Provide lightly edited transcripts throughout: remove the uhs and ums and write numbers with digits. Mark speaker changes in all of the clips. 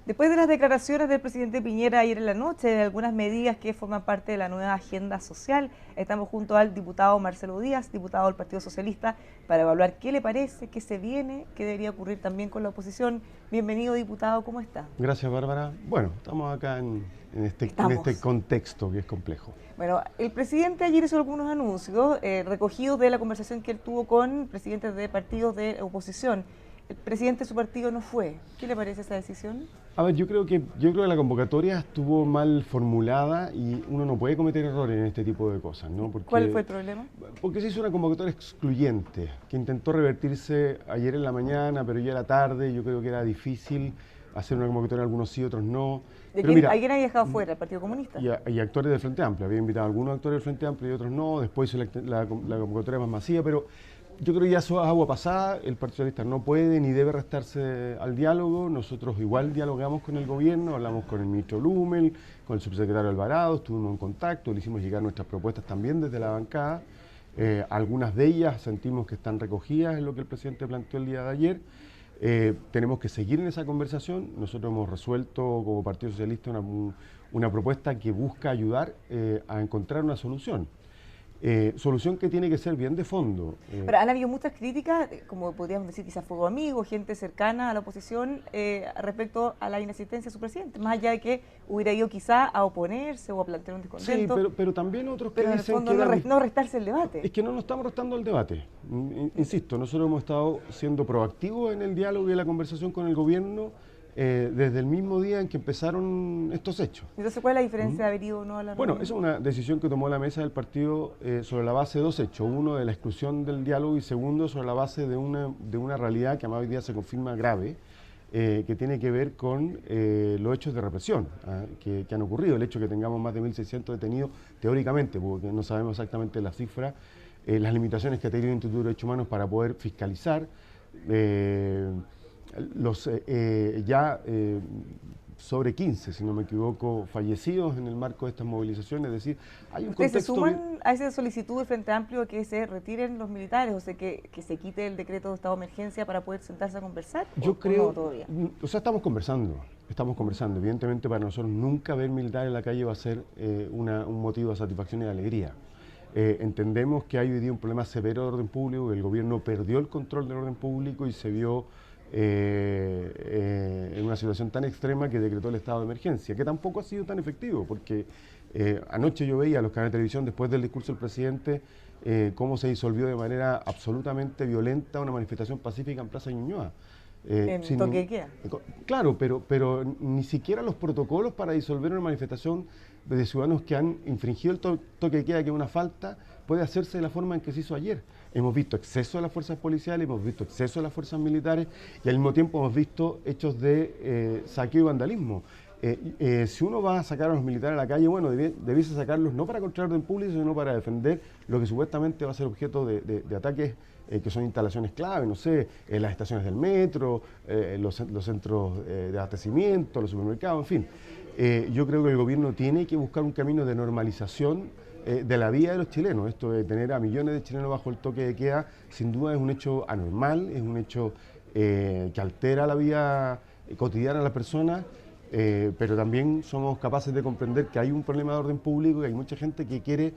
Speaker 1: Después de las declaraciones del presidente Piñera ayer en la noche, de algunas medidas que forman parte de la nueva agenda social, estamos junto al diputado Marcelo Díaz, diputado del Partido Socialista, para evaluar qué le parece, qué se viene, qué debería ocurrir también con la oposición. Bienvenido, diputado, ¿cómo está?
Speaker 2: Gracias, Bárbara. Bueno, estamos acá en este
Speaker 1: Estamos.
Speaker 2: contexto que es complejo.
Speaker 1: Bueno, el presidente ayer hizo algunos anuncios recogidos de la conversación que él tuvo con presidentes de partidos de oposición. El presidente de su partido no fue. ¿Qué le parece esa decisión?
Speaker 2: A ver, yo creo que la convocatoria estuvo mal formulada y uno no puede cometer errores en este tipo de cosas, ¿no?
Speaker 1: ¿Cuál fue el problema?
Speaker 2: Porque se hizo una convocatoria excluyente, que intentó revertirse ayer en la mañana, pero ya era tarde, yo creo que era difícil hacer una convocatoria, algunos sí, otros no. Pero mira,
Speaker 1: ¿Alguien había dejado fuera el Partido Comunista?
Speaker 2: y actores del Frente Amplio, había invitado a algunos actores del Frente Amplio y otros no, después hizo la convocatoria más masiva, pero yo creo que ya eso es agua pasada, el Partido Socialista no puede ni debe restarse al diálogo, nosotros igual dialogamos con el gobierno, hablamos con el ministro Blumel, con el subsecretario Alvarado, estuvimos en contacto, le hicimos llegar nuestras propuestas también desde la bancada, algunas de ellas sentimos que están recogidas en lo que el presidente planteó el día de ayer. Tenemos que seguir en esa conversación, nosotros hemos resuelto como Partido Socialista una propuesta que busca ayudar a encontrar una solución. Solución que tiene que ser bien de fondo.
Speaker 1: Pero han habido muchas críticas, como podríamos decir quizás fuego amigo, gente cercana a la oposición respecto a la inasistencia de su presidente, más allá de que hubiera ido quizá a oponerse o a plantear un descontento.
Speaker 2: Sí, pero también otros que
Speaker 1: pero en el
Speaker 2: dicen
Speaker 1: fondo
Speaker 2: que
Speaker 1: no restarse el debate.
Speaker 2: es que no nos estamos restando el debate. Insisto, nosotros hemos estado siendo proactivos en el diálogo y la conversación con el gobierno desde el mismo día en que empezaron estos hechos.
Speaker 1: Entonces, ¿cuál es la diferencia de haber ido o no a la
Speaker 2: Bueno,
Speaker 1: reunión?
Speaker 2: esa es una decisión que tomó la mesa del partido sobre la base de dos hechos. Uno, de la exclusión del diálogo y segundo, sobre la base de una realidad que además hoy día se confirma grave, que tiene que ver con los hechos de represión que han ocurrido. El hecho de que tengamos más de 1.600 detenidos, teóricamente, porque no sabemos exactamente la cifra, las limitaciones que ha tenido el Instituto de Derechos Humanos para poder fiscalizar, sobre 15, si no me equivoco, fallecidos en el marco de estas movilizaciones. Es decir, hay un
Speaker 1: ¿Ustedes se
Speaker 2: contexto...
Speaker 1: suman a esa solicitud del Frente Amplio que se retiren los militares, o sea, que se quite el decreto de estado de emergencia para poder sentarse a conversar?
Speaker 2: Yo creo,
Speaker 1: no todavía?
Speaker 2: o sea, estamos conversando. Evidentemente para nosotros nunca ver militares en la calle va a ser un motivo de satisfacción y de alegría. Entendemos que hay hoy día un problema severo de orden público, que el gobierno perdió el control del orden público y se vio en una situación tan extrema que decretó el estado de emergencia, que tampoco ha sido tan efectivo, porque anoche yo veía a los canales de televisión, después del discurso del presidente, cómo se disolvió de manera absolutamente violenta una manifestación pacífica en Plaza Ñuñoa.
Speaker 1: En toque de queda.
Speaker 2: Claro, pero ni siquiera los protocolos para disolver una manifestación de ciudadanos que han infringido el toque de queda, que es una falta, puede hacerse de la forma en que se hizo ayer. Hemos visto exceso de las fuerzas policiales, hemos visto exceso de las fuerzas militares y al mismo tiempo hemos visto hechos de saqueo y vandalismo. Si uno va a sacar a los militares a la calle, bueno, debiese sacarlos no para controlar orden público, sino para defender lo que supuestamente va a ser objeto de ataques que son instalaciones clave, no sé, las estaciones del metro, los centros de abastecimiento, los supermercados, en fin. Yo creo que el gobierno tiene que buscar un camino de normalización de la vida de los chilenos. Esto de tener a millones de chilenos bajo el toque de queda, sin duda es un hecho anormal, es un hecho que altera la vida cotidiana de las personas, pero también somos capaces de comprender que hay un problema de orden público y hay mucha gente que quiere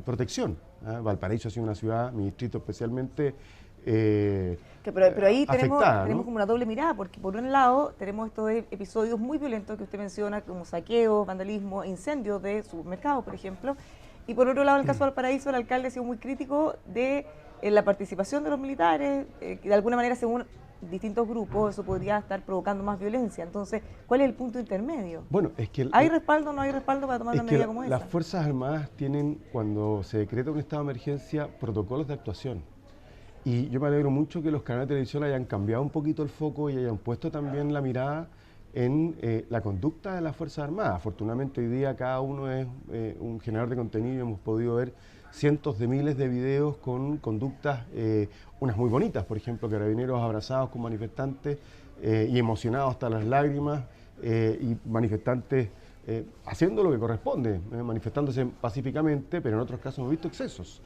Speaker 2: protección. Valparaíso ha sido una ciudad, mi distrito especialmente,
Speaker 1: pero ahí tenemos
Speaker 2: ¿no?
Speaker 1: como una doble mirada, porque por un lado tenemos estos episodios muy violentos que usted menciona, como saqueos, vandalismo, incendios de supermercados, por ejemplo, y por otro lado, en el caso de Valparaíso, el alcalde ha sido muy crítico de la participación de los militares, que de alguna manera, según distintos grupos, eso podría estar provocando más violencia. Entonces, ¿cuál es el punto intermedio?
Speaker 2: Bueno, es que
Speaker 1: ¿Hay respaldo o no hay respaldo para tomar una medida como esa?
Speaker 2: Las Fuerzas Armadas tienen, cuando se decreta un estado de emergencia, protocolos de actuación. Y yo me alegro mucho que los canales de televisión hayan cambiado un poquito el foco y hayan puesto también la mirada en la conducta de las Fuerzas Armadas. Afortunadamente hoy día cada uno es un generador de contenido y hemos podido ver cientos de miles de videos con conductas, unas muy bonitas, por ejemplo, carabineros abrazados con manifestantes y emocionados hasta las lágrimas, y manifestantes haciendo lo que corresponde, manifestándose pacíficamente, pero en otros casos hemos visto excesos.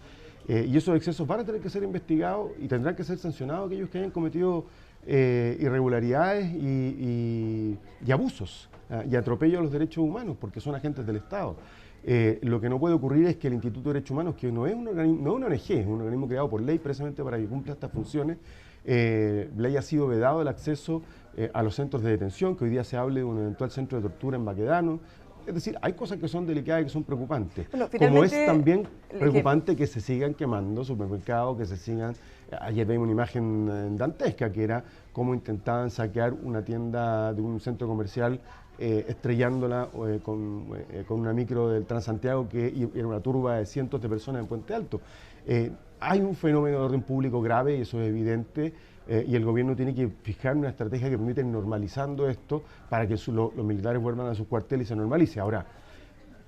Speaker 2: Y esos excesos van a tener que ser investigados y tendrán que ser sancionados aquellos que hayan cometido irregularidades y abusos y atropello a los derechos humanos, porque son agentes del Estado. Lo que no puede ocurrir es que el Instituto de Derechos Humanos, que no es un organismo, no es una ONG, es un organismo creado por ley precisamente para que cumpla estas funciones, le haya sido vedado el acceso a los centros de detención, que hoy día se hable de un eventual centro de tortura en Baquedano. Es decir, hay cosas que son delicadas y que son preocupantes.
Speaker 1: Bueno,
Speaker 2: como es también preocupante que se sigan quemando supermercados, que se sigan... Ayer veíamos una imagen dantesca, que era cómo intentaban saquear una tienda de un centro comercial estrellándola con una micro del Transantiago, que era una turba de cientos de personas en Puente Alto. Hay un fenómeno de orden público grave y eso es evidente, y el gobierno tiene que fijar una estrategia que permita ir normalizando esto para que los militares vuelvan a sus cuarteles y se normalice. Ahora,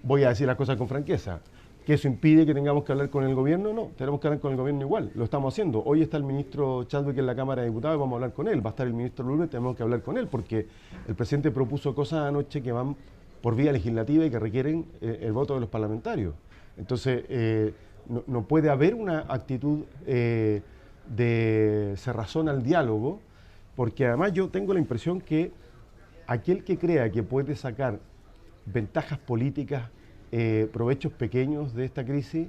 Speaker 2: voy a decir las cosas con franqueza. ¿Que eso impide que tengamos que hablar con el gobierno? No, tenemos que hablar con el gobierno igual, lo estamos haciendo. Hoy está el ministro Chadwick en la Cámara de Diputados y vamos a hablar con él. Va a estar el ministro Luna y tenemos que hablar con él porque el presidente propuso cosas anoche que van por vía legislativa y que requieren el voto de los parlamentarios. Entonces, no puede haber una actitud de cerrazón al diálogo, porque además yo tengo la impresión que aquel que crea que puede sacar ventajas políticas, provechos pequeños de esta crisis,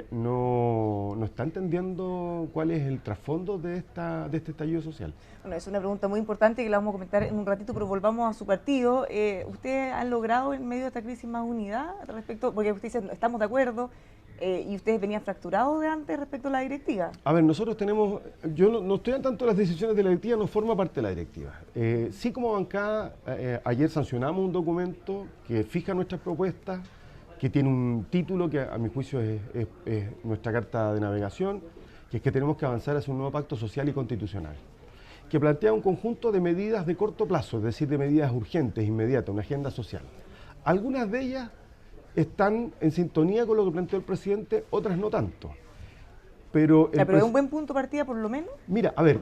Speaker 2: no está entendiendo cuál es el trasfondo de este estallido social.
Speaker 1: Bueno, es una pregunta muy importante que la vamos a comentar en un ratito, pero volvamos a su partido. ¿Ustedes han logrado en medio de esta crisis más unidad respecto, porque usted dice, estamos de acuerdo, y ustedes venían fracturados de antes respecto a la directiva?
Speaker 2: A ver, nosotros tenemos, yo no estoy al tanto de las decisiones de la directiva, no forma parte de la directiva. Sí, como bancada, ayer sancionamos un documento que fija nuestras propuestas, que tiene un título que a mi juicio es nuestra carta de navegación, que es que tenemos que avanzar hacia un nuevo pacto social y constitucional, que plantea un conjunto de medidas de corto plazo, es decir, de medidas urgentes, inmediatas, una agenda social. Algunas de ellas están en sintonía con lo que planteó el presidente, otras no tanto. Pero
Speaker 1: es un buen punto de partida, por lo menos.
Speaker 2: Mira, a ver,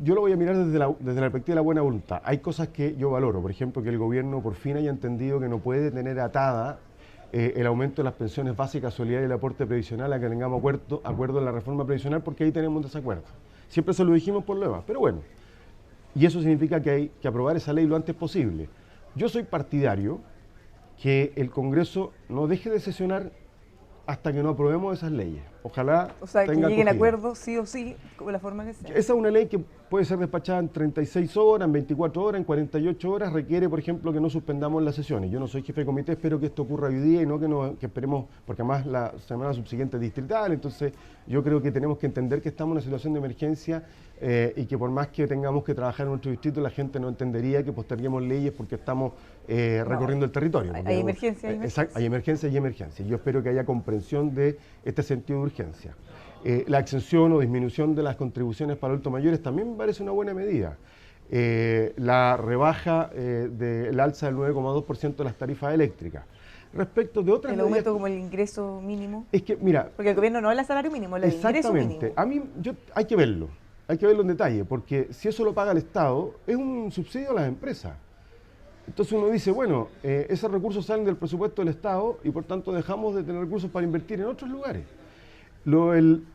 Speaker 2: yo lo voy a mirar desde la perspectiva de la buena voluntad. Hay cosas que yo valoro, por ejemplo, que el gobierno por fin haya entendido que no puede tener atada el aumento de las pensiones básicas, solidarias y el aporte previsional a que tengamos acuerdo en la reforma previsional, porque ahí tenemos un desacuerdo. Siempre se lo dijimos por lo demás, pero bueno. Y eso significa que hay que aprobar esa ley lo antes posible. Yo soy partidario que el Congreso no deje de sesionar hasta que no aprobemos esas leyes. Ojalá
Speaker 1: que lleguen a acuerdos sí o sí, con la forma que sea.
Speaker 2: Esa es una ley que puede ser despachada en 36 horas, en 24 horas, en 48 horas. Requiere, por ejemplo, que no suspendamos las sesiones. Yo no soy jefe de comité, espero que esto ocurra hoy día y no que esperemos, porque además la semana subsiguiente es distrital. Entonces, yo creo que tenemos que entender que estamos en una situación de emergencia y que por más que tengamos que trabajar en nuestro distrito, la gente no entendería que posterguemos leyes porque estamos recorriendo el territorio. Porque,
Speaker 1: hay emergencia,
Speaker 2: hay emergencia y emergencia. Yo espero que haya comprensión de este sentido de urgencia. La exención o disminución de las contribuciones para adultos mayores también me parece una buena medida. La rebaja del alza del 9,2% de las tarifas eléctricas. Respecto de otras
Speaker 1: medidas... El aumento como el ingreso mínimo.
Speaker 2: Es que, mira...
Speaker 1: Porque el gobierno no habla de salario mínimo, habla de ingreso mínimo.
Speaker 2: Exactamente. A mí hay que verlo en detalle, porque si eso lo paga el Estado, es un subsidio a las empresas. Entonces uno dice, bueno, esos recursos salen del presupuesto del Estado y por tanto dejamos de tener recursos para invertir en otros lugares.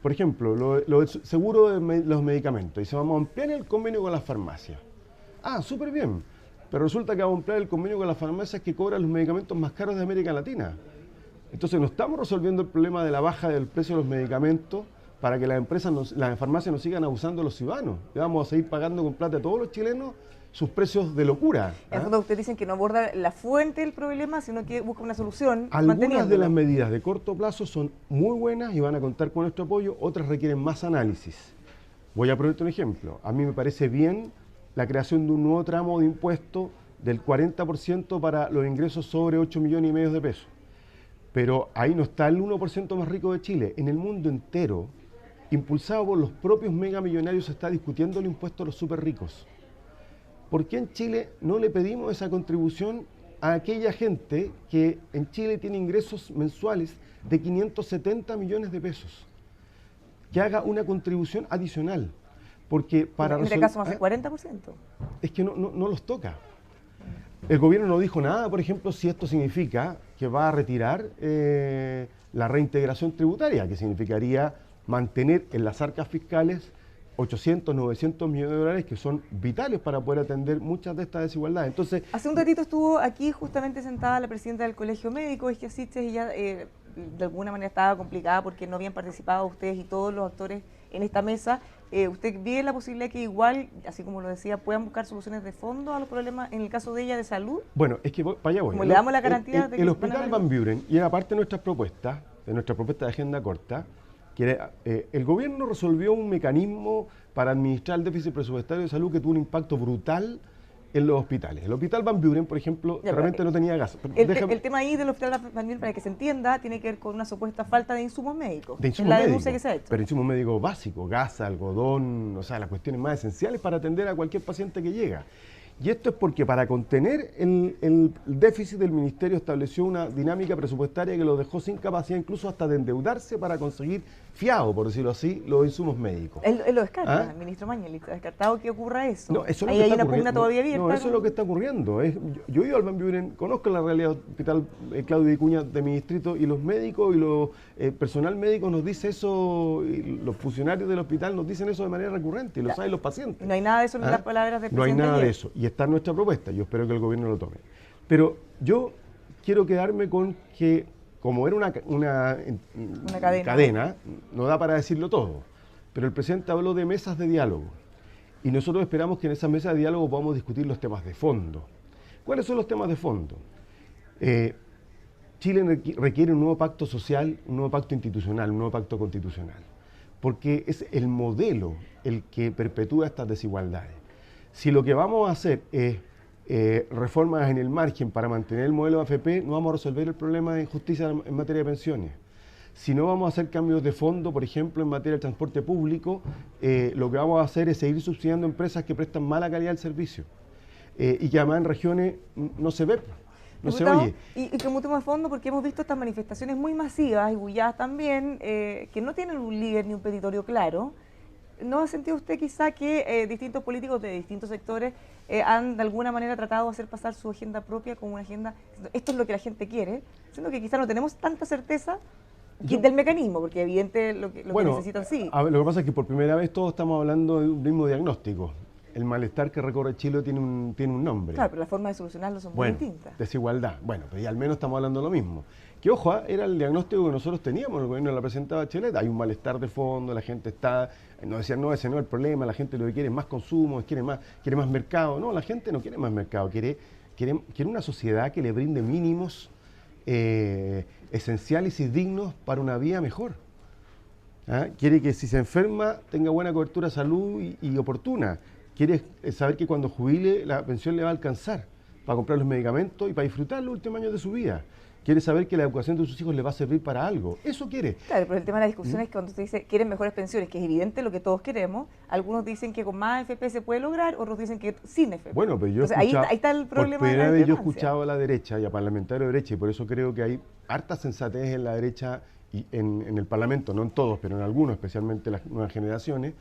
Speaker 2: Por ejemplo, lo del seguro de los medicamentos. Dice, vamos a ampliar el convenio con las farmacias. Ah, súper bien. Pero resulta que vamos a ampliar el convenio con las farmacias que cobran los medicamentos más caros de América Latina. Entonces no estamos resolviendo el problema de la baja del precio de los medicamentos para que las farmacias no sigan abusando de los ciudadanos. Le vamos a seguir pagando con plata a todos los chilenos sus precios de locura.
Speaker 1: En el fondo ustedes dicen que no aborda la fuente del problema, sino que busca una solución.
Speaker 2: Algunas de las medidas de corto plazo son muy buenas y van a contar con nuestro apoyo, otras requieren más análisis. Voy a ponerte un ejemplo. A mí me parece bien la creación de un nuevo tramo de impuesto del 40% para los ingresos sobre 8,5 millones de pesos. Pero ahí no está el 1% más rico de Chile. En el mundo entero, impulsado por los propios megamillonarios, se está discutiendo el impuesto a los súper ricos. ¿Por qué en Chile no le pedimos esa contribución a aquella gente que en Chile tiene ingresos mensuales de 570 millones de pesos? Que haga una contribución adicional. Porque para
Speaker 1: en este caso más del 40%.
Speaker 2: Es que no los toca. El gobierno no dijo nada, por ejemplo, si esto significa que va a retirar la reintegración tributaria, que significaría mantener en las arcas fiscales 800, 900 millones de dólares que son vitales para poder atender muchas de estas desigualdades. Entonces,
Speaker 1: hace un ratito estuvo aquí justamente sentada la presidenta del Colegio Médico, Esquia Siches, y ella de alguna manera estaba complicada porque no habían participado ustedes y todos los actores en esta mesa. ¿Usted ve la posibilidad que igual, así como lo decía, puedan buscar soluciones de fondo a los problemas, en el caso de ella, de salud?
Speaker 2: Bueno, es que para allá voy.
Speaker 1: Como le damos la garantía de que
Speaker 2: el Hospital Van Buren, y era parte de nuestras propuestas, de nuestra propuesta de agenda corta, que el gobierno resolvió un mecanismo para administrar el déficit presupuestario de salud que tuvo un impacto brutal en los hospitales. El Hospital Van Buren, por ejemplo, realmente no tenía gas.
Speaker 1: El tema ahí del Hospital Van Buren, para que se entienda, tiene que ver con una supuesta falta de insumos médicos.
Speaker 2: De insumos
Speaker 1: la
Speaker 2: médicos,
Speaker 1: denuncia que se ha hecho.
Speaker 2: pero insumos médicos básicos, gasa, algodón, o sea, las cuestiones más esenciales para atender a cualquier paciente que llega. Y esto es porque para contener el déficit del ministerio estableció una dinámica presupuestaria que lo dejó sin capacidad incluso hasta de endeudarse para conseguir fiado, por decirlo así, los insumos médicos.
Speaker 1: Él lo descarta, el ministro Mañalich, ha descartado que ocurra eso.
Speaker 2: No, eso
Speaker 1: ahí hay una pugna todavía abierta.
Speaker 2: No, eso es lo que está ocurriendo. Yo he ido al Van Buren, conozco la realidad del Hospital Claudio Vicuña de mi distrito, y los médicos y los personal médico nos dice eso, y los funcionarios del hospital nos dicen eso de manera recurrente, y lo saben los pacientes.
Speaker 1: No hay nada de eso en las palabras del
Speaker 2: presidente. No hay nada
Speaker 1: ayer.
Speaker 2: De eso, y está en nuestra propuesta, yo espero que el gobierno lo tome. Pero yo quiero quedarme con que, como era una cadena, no da para decirlo todo, pero el presidente habló de mesas de diálogo, y nosotros esperamos que en esas mesas de diálogo podamos discutir los temas de fondo. ¿Cuáles son los temas de fondo? Chile requiere un nuevo pacto social, un nuevo pacto institucional, un nuevo pacto constitucional, porque es el modelo el que perpetúa estas desigualdades. Si lo que vamos a hacer es reformas en el margen para mantener el modelo AFP, no vamos a resolver el problema de injusticia en materia de pensiones. Si no vamos a hacer cambios de fondo, por ejemplo, en materia de transporte público, lo que vamos a hacer es seguir subsidiando empresas que prestan mala calidad del servicio y que además en regiones no se ve, no se oye.
Speaker 1: Y como tema de fondo, porque hemos visto estas manifestaciones muy masivas y bulladas también, que no tienen un líder ni un petitorio claro. ¿No ha sentido usted quizá que distintos políticos de distintos sectores han de alguna manera tratado de hacer pasar su agenda propia como una agenda, esto es lo que la gente quiere, siendo que quizá no tenemos tanta certeza del mecanismo, porque evidente lo que necesitan sí?
Speaker 2: Lo que pasa es que por primera vez todos estamos hablando de un mismo diagnóstico. El malestar que recorre Chile tiene un nombre.
Speaker 1: Claro, pero las formas de solucionarlo son muy distintas.
Speaker 2: Desigualdad. Bueno, pues ya al menos estamos hablando de lo mismo. Que ojo, era el diagnóstico que nosotros teníamos en el gobierno de la presidenta Bachelet. Hay un malestar de fondo, la gente está, nos decían, no, ese no es el problema, la gente lo que quiere es más consumo, quiere más mercado. No, la gente no quiere más mercado, quiere una sociedad que le brinde mínimos esenciales y dignos para una vida mejor. Quiere que si se enferma tenga buena cobertura de salud y oportuna. Quiere saber que cuando jubile la pensión le va a alcanzar para comprar los medicamentos y para disfrutar los últimos años de su vida. Quiere saber que la educación de sus hijos le va a servir para algo. Eso quiere.
Speaker 1: Claro, pero el tema de la discusión es que cuando usted dice quieren mejores pensiones, que es evidente lo que todos queremos, algunos dicen que con más AFP se puede lograr, otros dicen que sin AFP.
Speaker 2: Bueno, pero yo
Speaker 1: ahí está el problema.
Speaker 2: Por primera vez yo he escuchado a la derecha y a parlamentarios de derecha, y por eso creo que hay harta sensatez en la derecha y en el Parlamento, no en todos, pero en algunos, especialmente las nuevas generaciones,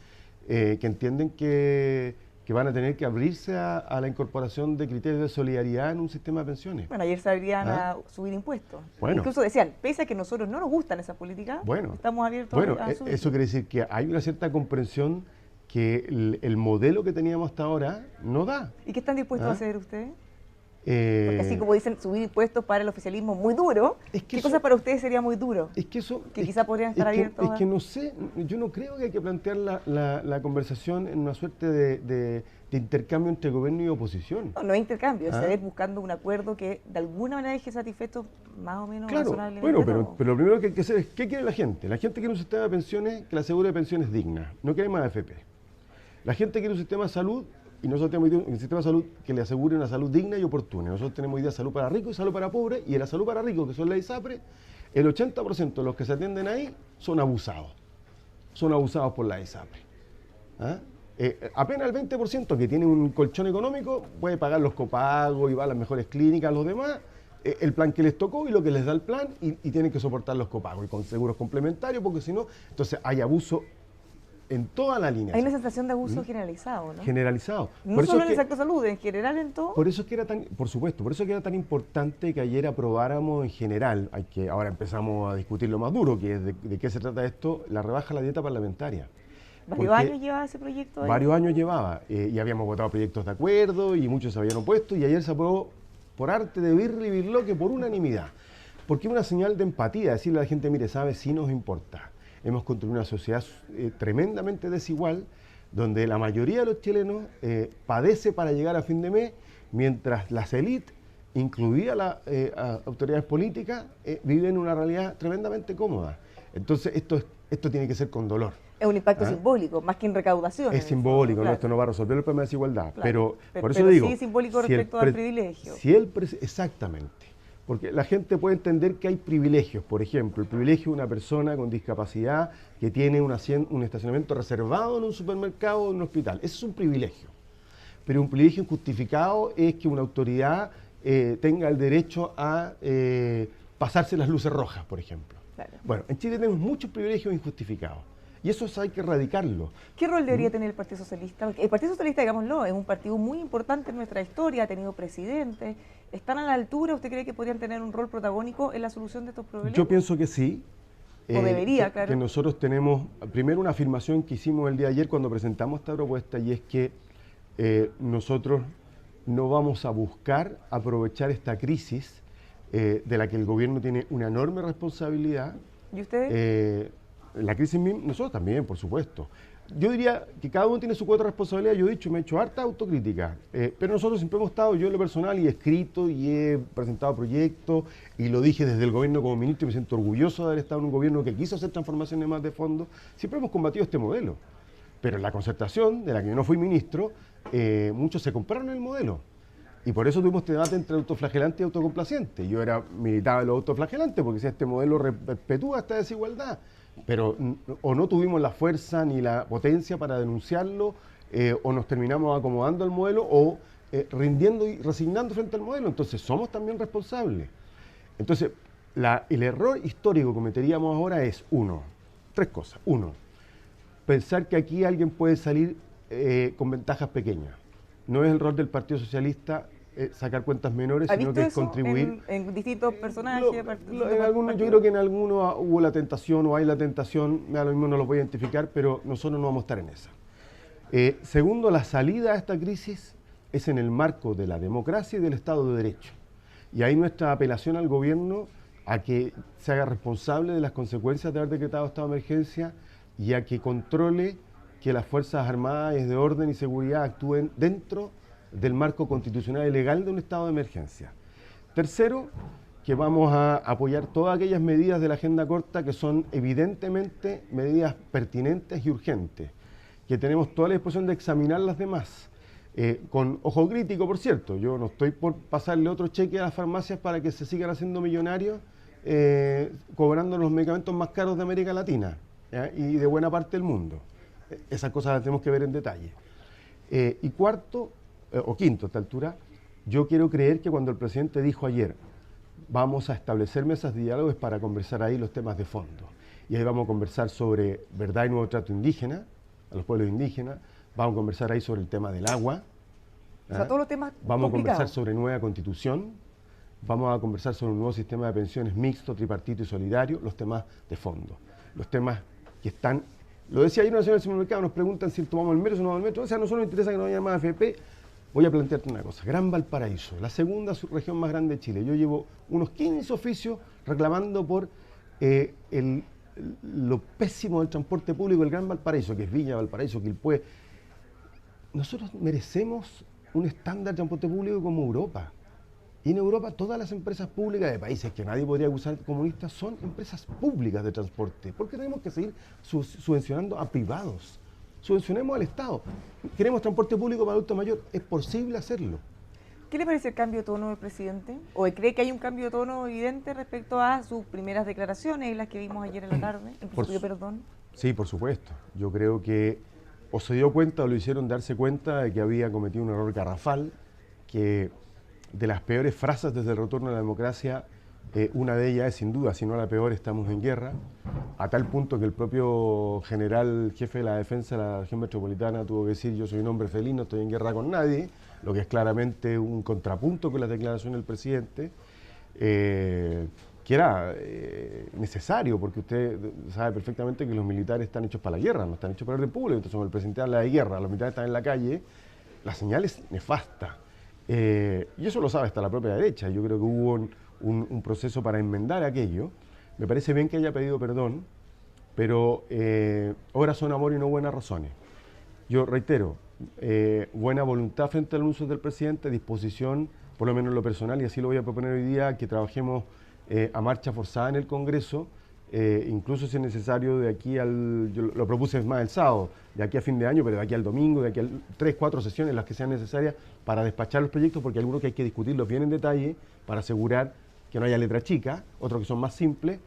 Speaker 2: que entienden que van a tener que abrirse a la incorporación de criterios de solidaridad en un sistema de pensiones.
Speaker 1: Bueno, ayer se abrían a subir impuestos.
Speaker 2: Bueno.
Speaker 1: Incluso decían, pese a que a nosotros no nos gustan esas políticas, estamos abiertos a subir.
Speaker 2: Eso quiere decir que hay una cierta comprensión que el modelo que teníamos hasta ahora no da.
Speaker 1: ¿Y qué están dispuestos a hacer ustedes? Porque así como dicen, subir impuestos para el oficialismo muy duro, ¿qué cosa para ustedes sería muy duro?
Speaker 2: Es que eso...
Speaker 1: Que quizá podrían estar abiertos.
Speaker 2: Es que no sé, yo no creo que hay que plantear la conversación en una suerte de intercambio entre gobierno y oposición.
Speaker 1: No es intercambio, es seguir buscando un acuerdo que de alguna manera deje satisfecho más o menos razonablemente.
Speaker 2: Bueno, pero lo primero que hay que hacer es, ¿qué quiere la gente? La gente quiere un sistema de pensiones que le asegure pensiones dignas, no quiere más AFP. La gente quiere un sistema de salud, y nosotros tenemos un sistema de salud que le asegure una salud digna y oportuna. Nosotros tenemos hoy día salud para ricos y salud para pobres, y en la salud para ricos, que son la ISAPRE, el 80% de los que se atienden ahí son abusados. Son abusados por la ISAPRE. Apenas el 20% que tiene un colchón económico puede pagar los copagos y va a las mejores clínicas, los demás, el plan que les tocó y lo que les da el plan, y tienen que soportar los copagos y con seguros complementarios, porque si no, entonces hay abuso en toda la línea.
Speaker 1: Hay una sensación de abuso generalizado, ¿no?
Speaker 2: Generalizado.
Speaker 1: No solo en el sector salud, en general en todo.
Speaker 2: Por eso es que era tan, por supuesto, por eso que era tan importante que ayer aprobáramos en general, ahora empezamos a discutir lo más duro, que es de qué se trata esto, la rebaja a la dieta parlamentaria.
Speaker 1: ¿Varios años llevaba ese proyecto ahí?
Speaker 2: Varios años llevaba, y habíamos votado proyectos de acuerdo y muchos se habían opuesto, y ayer se aprobó por arte de birri y birloque por unanimidad. Porque es una señal de empatía, decirle a la gente, mire, sabe, sí nos importa. Hemos construido una sociedad tremendamente desigual, donde la mayoría de los chilenos padece para llegar a fin de mes, mientras las élites, incluidas las autoridades políticas, viven una realidad tremendamente cómoda. Entonces esto tiene que ser con dolor.
Speaker 1: Es un impacto simbólico, más que en recaudación.
Speaker 2: Es simbólico,
Speaker 1: claro.
Speaker 2: ¿no? Esto no va a resolver el problema de desigualdad,
Speaker 1: Claro.
Speaker 2: pero por eso digo...
Speaker 1: sí es simbólico respecto al privilegio.
Speaker 2: Exactamente, porque la gente puede entender que hay privilegios. Por ejemplo, el privilegio de una persona con discapacidad que tiene un estacionamiento reservado en un supermercado o en un hospital. Ese es un privilegio. Pero un privilegio injustificado es que una autoridad tenga el derecho a pasarse las luces rojas, por ejemplo.
Speaker 1: Claro.
Speaker 2: Bueno, en Chile tenemos muchos privilegios injustificados. Y eso hay que erradicarlo.
Speaker 1: ¿Qué rol debería tener el Partido Socialista? Porque el Partido Socialista, digámoslo, es un partido muy importante en nuestra historia, ha tenido presidentes. ¿Están a la altura? ¿Usted cree que podrían tener un rol protagónico en la solución de estos problemas?
Speaker 2: Yo pienso que sí.
Speaker 1: O debería, claro.
Speaker 2: Que nosotros tenemos, primero, una afirmación que hicimos el día de ayer cuando presentamos esta propuesta, y es que nosotros no vamos a buscar aprovechar esta crisis de la que el gobierno tiene una enorme responsabilidad.
Speaker 1: ¿Y ustedes?
Speaker 2: La crisis misma, nosotros también, por supuesto. Yo diría que cada uno tiene su cuota de responsabilidad. Yo he dicho, me he hecho harta autocrítica, pero nosotros siempre hemos estado, yo en lo personal, y he escrito y he presentado proyectos, y lo dije desde el gobierno como ministro, y me siento orgulloso de haber estado en un gobierno que quiso hacer transformaciones más de fondo. Siempre hemos combatido este modelo, pero en la concertación, de la que yo no fui ministro, muchos se compraron el modelo. Y por eso tuvimos este debate entre autoflagelante y autocomplaciente. Yo militaba en los autoflagelantes, porque si este modelo perpetúa esta desigualdad, pero o no tuvimos la fuerza ni la potencia para denunciarlo, o nos terminamos acomodando al modelo, o rindiendo y resignando frente al modelo. Entonces somos también responsables. Entonces el error histórico que cometeríamos ahora es, tres cosas. Uno, pensar que aquí alguien puede salir con ventajas pequeñas. No es el rol del Partido Socialista sacar cuentas menores, sino que es contribuir.
Speaker 1: En distintos personajes.
Speaker 2: Yo creo que en algunos hubo la tentación o hay la tentación, a lo mismo no los voy a identificar, pero nosotros no vamos a estar en esa. Segundo, la salida a esta crisis es en el marco de la democracia y del Estado de Derecho. Y ahí nuestra apelación al gobierno a que se haga responsable de las consecuencias de haber decretado estado de emergencia y a que controle que las Fuerzas Armadas de orden y seguridad actúen dentro del marco constitucional y legal de un estado de emergencia. Tercero, que vamos a apoyar todas aquellas medidas de la agenda corta que son evidentemente medidas pertinentes y urgentes, que tenemos toda la disposición de examinar las demás, con ojo crítico, por cierto. Yo no estoy por pasarle otro cheque a las farmacias para que se sigan haciendo millonarios cobrando los medicamentos más caros de América Latina, ¿ya? Y de buena parte del mundo. Esas cosas las tenemos que ver en detalle. Y cuarto, o quinto a esta altura, yo quiero creer que cuando el presidente dijo ayer, vamos a establecer mesas de diálogos para conversar ahí los temas de fondo. Y ahí vamos a conversar sobre verdad y nuevo trato indígena, a los pueblos indígenas, vamos a conversar ahí sobre el tema del agua.
Speaker 1: O sea, todos los temas
Speaker 2: vamos
Speaker 1: complicados.
Speaker 2: a conversar sobre nueva constitución, vamos a conversar sobre un nuevo sistema de pensiones mixto, tripartito y solidario, los temas de fondo, los temas que están... Lo decía ayer una señora del supermercado, nos preguntan si tomamos el metro o no tomamos el metro. O sea, a nosotros nos interesa que no haya más AFP. Voy a plantearte una cosa. Gran Valparaíso, la segunda subregión más grande de Chile. Yo llevo unos 15 oficios reclamando por lo pésimo del transporte público del Gran Valparaíso, que es Viña, Valparaíso, Quilpué. Nosotros merecemos un estándar de transporte público como Europa. Y en Europa todas las empresas públicas de países que nadie podría acusar de comunistas son empresas públicas de transporte. ¿Por qué tenemos que seguir subvencionando a privados? Subvencionemos al Estado. Queremos transporte público para adulto mayor. Es posible hacerlo.
Speaker 1: ¿Qué le parece el cambio de tono del presidente? ¿O cree que hay un cambio de tono evidente respecto a sus primeras declaraciones, las que vimos ayer en la tarde? Perdón.
Speaker 2: Sí, por supuesto. Yo creo que o se dio cuenta o lo hicieron darse cuenta de que había cometido un error garrafal, que de las peores frases desde el retorno a la democracia, una de ellas es sin duda, si no la peor, estamos en guerra, a tal punto que el propio general jefe de la defensa de la región metropolitana tuvo que decir: yo soy un hombre feliz, no estoy en guerra con nadie, lo que es claramente un contrapunto con las declaraciones del presidente, que era necesario, porque usted sabe perfectamente que los militares están hechos para la guerra, no están hechos para el orden público. Entonces, cuando el presidente habla de guerra, los militares están en la calle, la señal es nefasta. Y eso lo sabe hasta la propia derecha. Yo creo que hubo un proceso para enmendar aquello. Me parece bien que haya pedido perdón, pero obras son amor y no buenas razones. Yo reitero, buena voluntad frente al anuncio del presidente, disposición, por lo menos en lo personal, y así lo voy a proponer hoy día, que trabajemos a marcha forzada en el Congreso, incluso si es necesario de aquí yo lo propuse más el sábado, de aquí a fin de año, pero de aquí al domingo, de aquí a 3, 4 sesiones, las que sean necesarias, para despachar los proyectos, porque hay algunos que hay que discutirlos bien en detalle, para asegurar que no haya letra chica, otros que son más simples,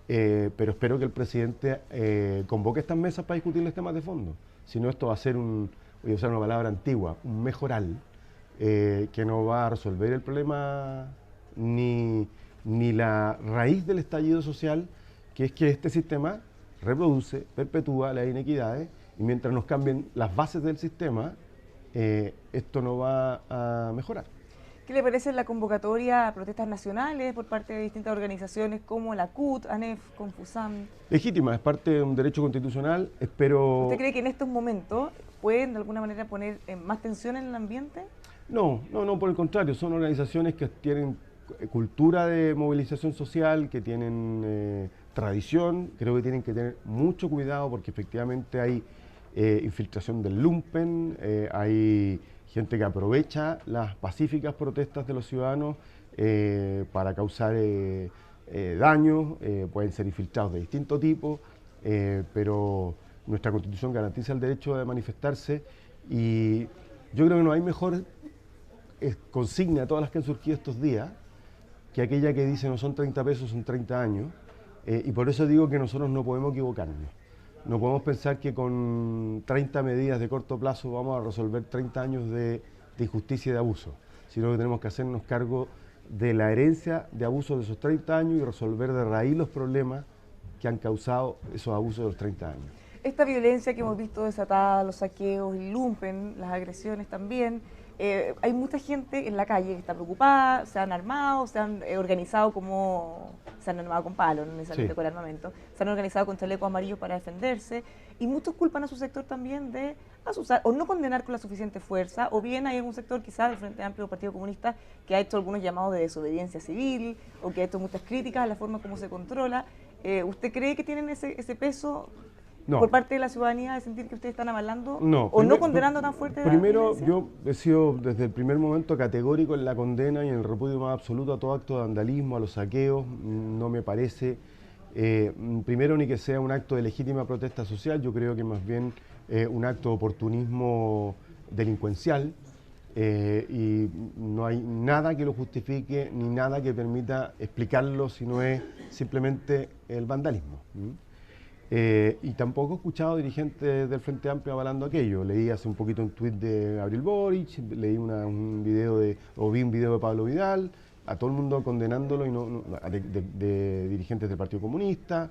Speaker 2: pero espero que el presidente convoque estas mesas para discutir los temas de fondo. Si no, esto va a ser voy a usar una palabra antigua, un mejoral, que no va a resolver el problema ni la raíz del estallido social, que es que este sistema reproduce, perpetúa las inequidades, y mientras nos cambien las bases del sistema, esto no va a mejorar.
Speaker 1: ¿Qué le parece la convocatoria a protestas nacionales por parte de distintas organizaciones como la CUT, ANEF, Confusam?
Speaker 2: Legítima, es parte de un derecho constitucional, espero...
Speaker 1: ¿Usted cree que en estos momentos pueden de alguna manera poner más tensión en el ambiente?
Speaker 2: No, por el contrario, son organizaciones que tienen cultura de movilización social, que tienen tradición. Creo que tienen que tener mucho cuidado porque efectivamente hay infiltración del lumpen, hay gente que aprovecha las pacíficas protestas de los ciudadanos para causar daños, pueden ser infiltrados de distinto tipo, pero nuestra Constitución garantiza el derecho de manifestarse, y yo creo que no hay mejor consigna de todas las que han surgido estos días que aquella que dice no son 30 pesos, son 30 años, y por eso digo que nosotros no podemos equivocarnos. No podemos pensar que con 30 medidas de corto plazo vamos a resolver 30 años de injusticia y de abuso, sino que tenemos que hacernos cargo de la herencia de abusos de esos 30 años y resolver de raíz los problemas que han causado esos abusos de los 30 años.
Speaker 1: Esta violencia que hemos visto desatada, los saqueos, el lumpen, las agresiones también, hay mucha gente en la calle que está preocupada, se han armado, se han organizado se han armado con palos, no necesariamente sí, con armamento, se han organizado con chalecos amarillos para defenderse, y muchos culpan a su sector también de asusar o no condenar con la suficiente fuerza, o bien hay algún sector quizás del Frente Amplio o Partido Comunista que ha hecho algunos llamados de desobediencia civil, o que ha hecho muchas críticas a la forma como se controla. ¿Usted cree que tienen ese peso? No, por parte de la ciudadanía, de sentir que ustedes están avalando o no condenando tan fuerte la
Speaker 2: primero,
Speaker 1: violencia?
Speaker 2: yo he sido desde el primer momento categórico en la condena y en el repudio más absoluto a todo acto de vandalismo, a los saqueos. No me parece, primero, ni que sea un acto de legítima protesta social. Yo creo que más bien un acto de oportunismo delincuencial, y no hay nada que lo justifique ni nada que permita explicarlo, si no es simplemente el vandalismo. Y tampoco he escuchado dirigentes del Frente Amplio avalando aquello. Leí hace un poquito un tuit de Gabriel Boric, leí vi un video de Pablo Vidal, a todo el mundo condenándolo, y de dirigentes del Partido Comunista.